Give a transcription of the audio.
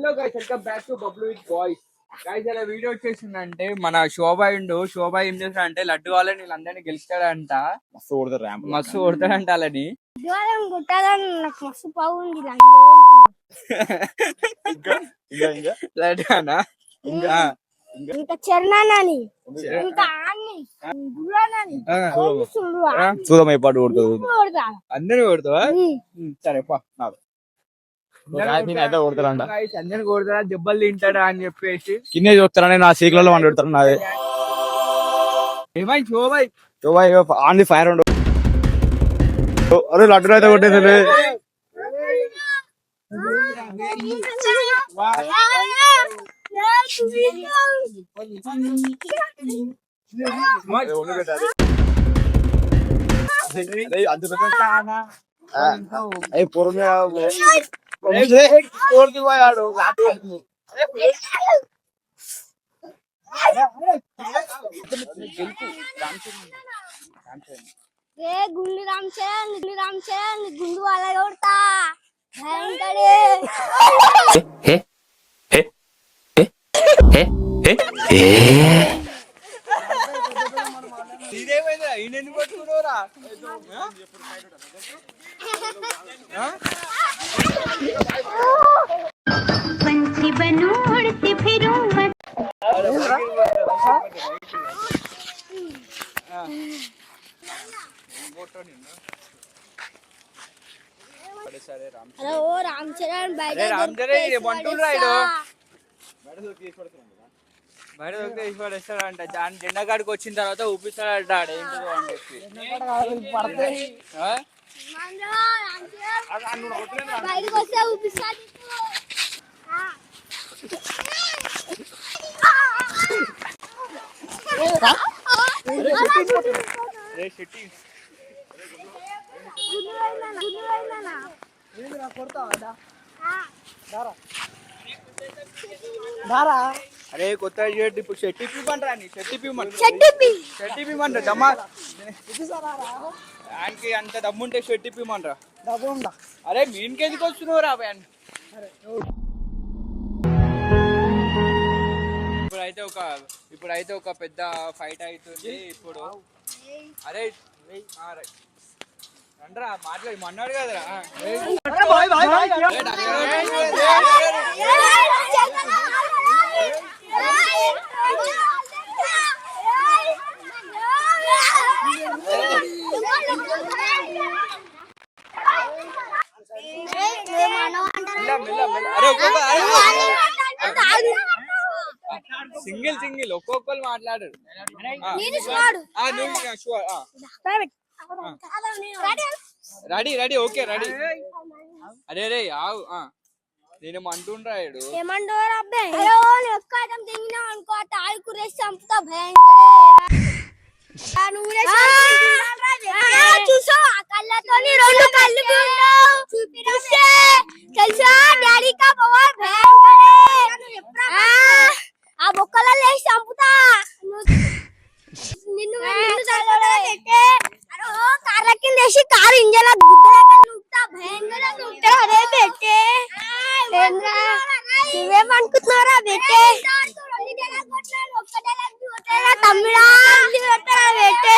Hello guys, welcome back to Bablu with boys. Guys ఇలా video వచ్చేసిందంటే మన శోభా ఏం చేస్తాడంటే లడ్డు వాళ్ళని వీళ్ళందరినీ గెలుస్తాడంట. మస్తు కొడతాడంట వాళ్ళని. అందరినీ కొడతావా? సరే అందరిని కొడతాడా, దెబ్బలు తింటాడా అని చెప్పేసి కింద చూస్తారా నా సీక్లలో వండి పెడతారు. నాదే ఏమై శోభాయ్ ఆన్లీ ఫైర్ ఉండు. అరే లడ్డు అయితే కొట్టేసారు. గుండు రామ్ గుండు వాళ్ళ కొడతా రామ్ చరణ్ బయట పడేస్తాడంట. జెండా కాడికి వచ్చిన తర్వాత ఊపిస్తాడంట ఏంటో అని చెప్పి. బయటకు వస్తే ఊపిస్తాడు. అరే కొత్త షర్ట్ ఇప్పుడు షర్ట్ ఇప్పిమంటారా? షర్ట్ ఇప్పిమంటారా? దమ్మా ఆయనకి అంత దమ్ముంటే షర్ట్ ఇప్పిమంటారా? అరే మీన్కి ఎందుకు వస్తున్నావు రా? ఇప్పుడైతే ఒక పెద్ద ఫైట్ అవుతుంది ఇప్పుడు. అరే రండ్రా మాట్లాడి మన్నాడు కదరా. సింగిల్ ఒక్కొక్కరు మాట్లాడారు. Ready okay ready. అరే రే ఆవు నేను అంటుండ్రాడు చూసా కళ్ళతోని రెండు కళ్ళు తెలుసా డాడీ కా పవర్ ఆ బొక్కలలో వేసి చంపుతా నిన్ను కార్ల కింద వేసి కారు ఇంజన్ నువ్వేమనుకుంటున్నారా బెట్టే తమ్ముడా బెట్టే